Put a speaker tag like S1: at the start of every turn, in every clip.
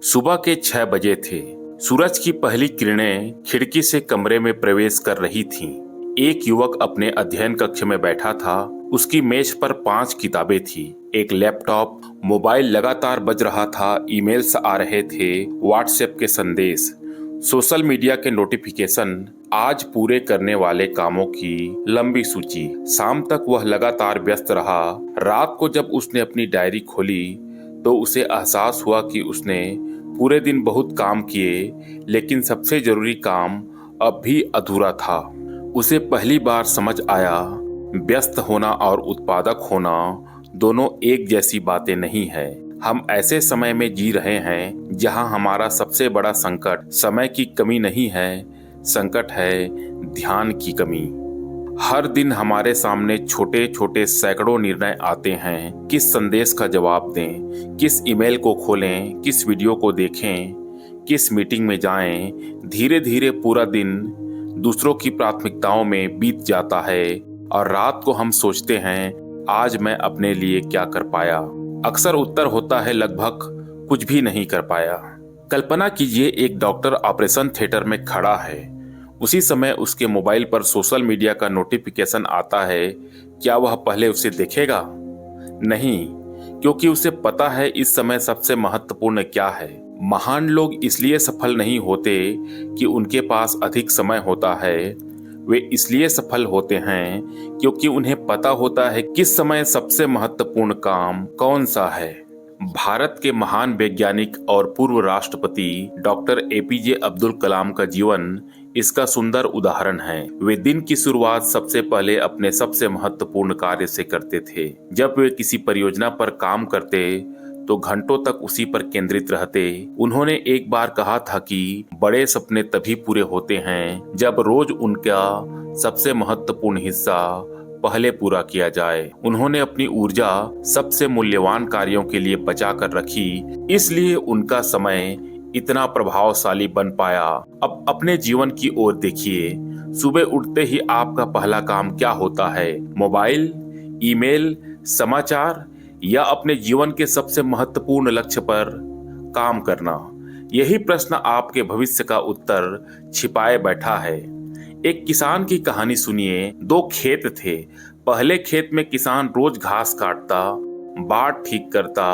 S1: सुबह के 6 बजे थे। सूरज की पहली किरणें खिड़की से कमरे में प्रवेश कर रही थीं। एक युवक अपने अध्ययन कक्ष में बैठा था। उसकी मेज पर 5 किताबें थी, एक लैपटॉप, मोबाइल लगातार बज रहा था, ईमेल्स आ रहे थे, व्हाट्सएप के संदेश, सोशल मीडिया के नोटिफिकेशन, आज पूरे करने वाले कामों की लंबी सूची। शाम तक वह लगातार व्यस्त रहा। रात को जब उसने अपनी डायरी खोली तो उसे एहसास हुआ कि उसने पूरे दिन बहुत काम किए, लेकिन सबसे जरूरी काम अब भी अधूरा था। उसे पहली बार समझ आया, व्यस्त होना और उत्पादक होना दोनों एक जैसी बातें नहीं है। हम ऐसे समय में जी रहे हैं जहां हमारा सबसे बड़ा संकट समय की कमी नहीं है, संकट है ध्यान की कमी। हर दिन हमारे सामने छोटे छोटे सैकड़ों निर्णय आते हैं। किस संदेश का जवाब दें, किस ईमेल को खोलें, किस वीडियो को देखें, किस मीटिंग में जाएं। धीरे धीरे पूरा दिन दूसरों की प्राथमिकताओं में बीत जाता है और रात को हम सोचते हैं, आज मैं अपने लिए क्या कर पाया। अक्सर उत्तर होता है, लगभग कुछ भी नहीं कर पाया। कल्पना कीजिए, एक डॉक्टर ऑपरेशन थिएटर में खड़ा है। उसी समय उसके मोबाइल पर सोशल मीडिया का नोटिफिकेशन आता है। क्या वह पहले उसे देखेगा? नहीं, क्योंकि उसे पता है इस समय सबसे महत्वपूर्ण क्या है। महान लोग इसलिए सफल नहीं होते कि उनके पास अधिक समय होता है, वे इसलिए सफल होते हैं क्योंकि उन्हें पता होता है किस समय सबसे महत्वपूर्ण काम कौन सा है। भारत के महान वैज्ञानिक और पूर्व राष्ट्रपति डॉक्टर एपीजे अब्दुल कलाम का जीवन इसका सुंदर उदाहरण है। वे दिन की शुरुआत सबसे पहले अपने सबसे महत्वपूर्ण कार्य से करते थे। जब वे किसी परियोजना पर काम करते तो घंटों तक उसी पर केंद्रित रहते। उन्होंने एक बार कहा था कि बड़े सपने तभी पूरे होते हैं जब रोज उनका सबसे महत्वपूर्ण हिस्सा पहले पूरा किया जाए। उन्होंने अपनी ऊर्जा सबसे मूल्यवान कार्यों के लिए बचा कर रखी, इसलिए उनका समय इतना प्रभावशाली बन पाया। अब अपने जीवन की ओर देखिए। सुबह उठते ही आपका पहला काम क्या होता है? मोबाइल, ईमेल, समाचार या अपने जीवन के सबसे महत्वपूर्ण लक्ष्य पर काम करना? यही प्रश्न आपके भविष्य का उत्तर छिपाए बैठा है। एक किसान की कहानी सुनिए। 2 खेत थे। पहले खेत में किसान रोज घास काटता, बाट ठीक करता,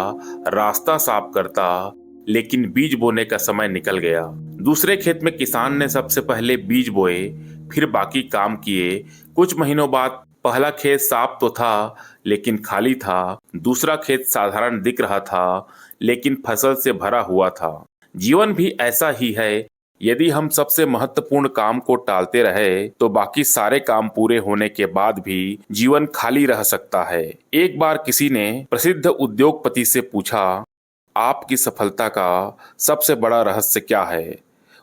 S1: रास्ता साफ करता, लेकिन बीज बोने का समय निकल गया। दूसरे खेत में किसान ने सबसे पहले बीज बोए, फिर बाकी काम किए। कुछ महीनों बाद पहला खेत साफ तो था, लेकिन खाली था। दूसरा खेत साधारण दिख रहा था, लेकिन फसल से भरा हुआ था। जीवन भी ऐसा ही है। यदि हम सबसे महत्वपूर्ण काम को टालते रहे तो बाकी सारे काम पूरे होने के बाद भी जीवन खाली रह सकता है। एक बार किसी ने प्रसिद्ध उद्योगपति से पूछा, आपकी सफलता का सबसे बड़ा रहस्य क्या है?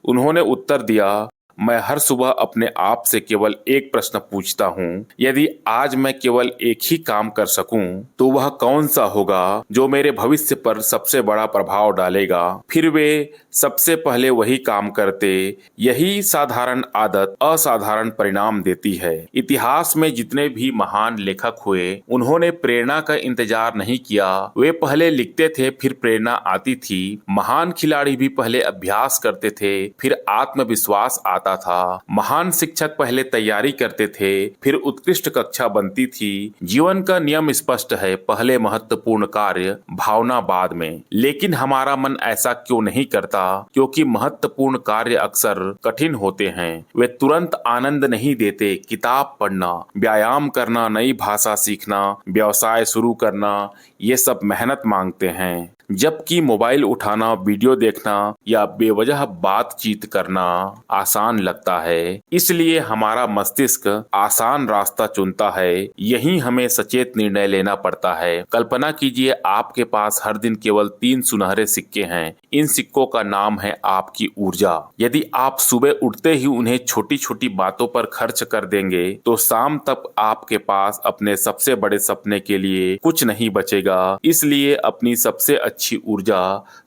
S1: उन्होंने उत्तर दिया, मैं हर सुबह अपने आप से केवल एक प्रश्न पूछता हूँ, यदि आज मैं केवल एक ही काम कर सकूं तो वह कौन सा होगा जो मेरे भविष्य पर सबसे बड़ा प्रभाव डालेगा। फिर वे सबसे पहले वही काम करते। यही साधारण आदत असाधारण परिणाम देती है। इतिहास में जितने भी महान लेखक हुए, उन्होंने प्रेरणा का इंतजार नहीं किया। वे पहले लिखते थे, फिर प्रेरणा आती थी। महान खिलाड़ी भी पहले अभ्यास करते थे, फिर आत्मविश्वास आता था। महान शिक्षक पहले तैयारी करते थे, फिर उत्कृष्ट कक्षा बनती थी। जीवन का नियम स्पष्ट है, पहले महत्वपूर्ण कार्य, भावना बाद में। लेकिन हमारा मन ऐसा क्यों नहीं करता? क्योंकि महत्वपूर्ण कार्य अक्सर कठिन होते हैं। वे तुरंत आनंद नहीं देते। किताब पढ़ना, व्यायाम करना, नई भाषा सीखना, व्यवसाय शुरू करना, ये सब मेहनत मांगते हैं। जबकि मोबाइल उठाना, वीडियो देखना या बेवजह बातचीत करना आसान लगता है। इसलिए हमारा मस्तिष्क आसान रास्ता चुनता है। यही हमें सचेत निर्णय लेना पड़ता है। कल्पना कीजिए, आपके पास हर दिन केवल 3 सुनहरे सिक्के हैं। इन सिक्कों का नाम है आपकी ऊर्जा। यदि आप सुबह उठते ही उन्हें छोटी छोटी बातों पर खर्च कर देंगे तो शाम तक आपके पास अपने सबसे बड़े सपने के लिए कुछ नहीं बचेगा। इसलिए अपनी सबसे अच्छी ऊर्जा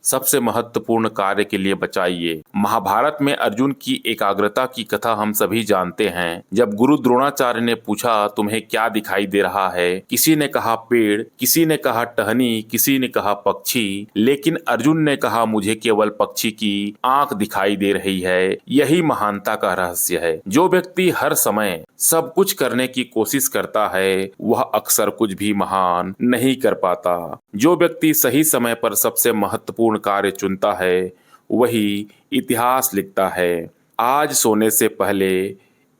S1: सबसे महत्वपूर्ण कार्य के लिए बचाइए। महाभारत में अर्जुन की एकाग्रता की कथा हम सभी जानते हैं। जब गुरु द्रोणाचार्य ने पूछा तुम्हें क्या दिखाई दे रहा है, किसी ने कहा पेड़, किसी ने कहा टहनी, किसी ने कहा पक्षी, लेकिन अर्जुन ने कहा मुझे केवल पक्षी की आंख दिखाई दे रही है। यही महानता का रहस्य है। जो व्यक्ति हर समय सब कुछ करने की कोशिश करता है वह अक्सर कुछ भी महान नहीं कर पाता। जो व्यक्ति सही समय पर सबसे महत्वपूर्ण कार्य चुनता है वही इतिहास लिखता है। आज सोने से पहले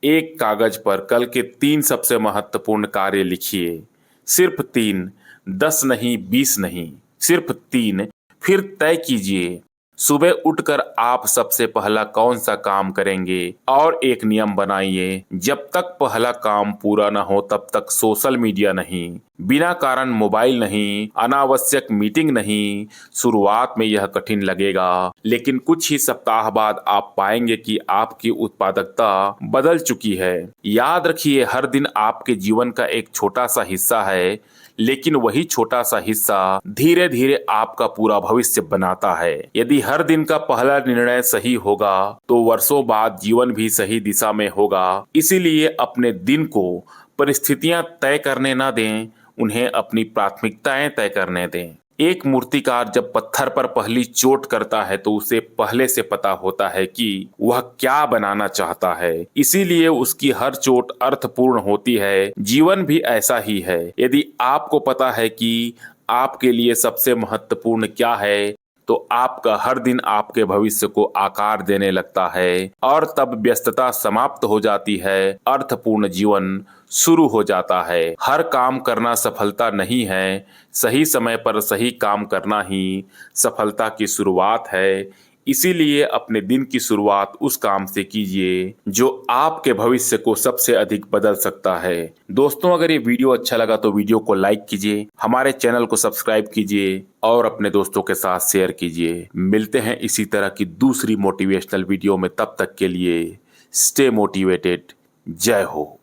S1: एक कागज पर कल के 3 सबसे महत्वपूर्ण कार्य लिखिए। सिर्फ 3, 10 नहीं, 20 नहीं, सिर्फ 3। फिर तय कीजिए सुबह उठकर आप सबसे पहला कौन सा काम करेंगे और एक नियम बनाइए, जब तक पहला काम पूरा न हो तब तक सोशल मीडिया नहीं, बिना कारण मोबाइल नहीं, अनावश्यक मीटिंग नहीं। शुरुआत में यह कठिन लगेगा, लेकिन कुछ ही सप्ताह बाद आप पाएंगे कि आपकी उत्पादकता बदल चुकी है। याद रखिए, हर दिन आपके जीवन का एक छोटा सा हिस्सा है, लेकिन वही छोटा सा हिस्सा धीरे धीरे आपका पूरा भविष्य बनाता है। यदि हर दिन का पहला निर्णय सही होगा तो वर्षों बाद जीवन भी सही दिशा में होगा। इसीलिए अपने दिन को परिस्थितियां तय करने न दें, उन्हें अपनी प्राथमिकताएं तय करने दें। एक मूर्तिकार जब पत्थर पर पहली चोट करता है तो उसे पहले से पता होता है कि वह क्या बनाना चाहता है, इसीलिए उसकी हर चोट अर्थपूर्ण होती है। जीवन भी ऐसा ही है। यदि आपको पता है कि आपके लिए सबसे महत्वपूर्ण क्या है तो आपका हर दिन आपके भविष्य को आकार देने लगता है और तब व्यस्तता समाप्त हो जाती है, अर्थपूर्ण जीवन शुरू हो जाता है। हर काम करना सफलता नहीं है, सही समय पर सही काम करना ही सफलता की शुरुआत है। इसीलिए अपने दिन की शुरुआत उस काम से कीजिए जो आपके भविष्य को सबसे अधिक बदल सकता है। दोस्तों, अगर ये वीडियो अच्छा लगा तो वीडियो को लाइक कीजिए, हमारे चैनल को सब्सक्राइब कीजिए और अपने दोस्तों के साथ शेयर कीजिए। मिलते हैं इसी तरह की दूसरी मोटिवेशनल वीडियो में, तब तक के लिए स्टे मोटिवेटेड। जय हो।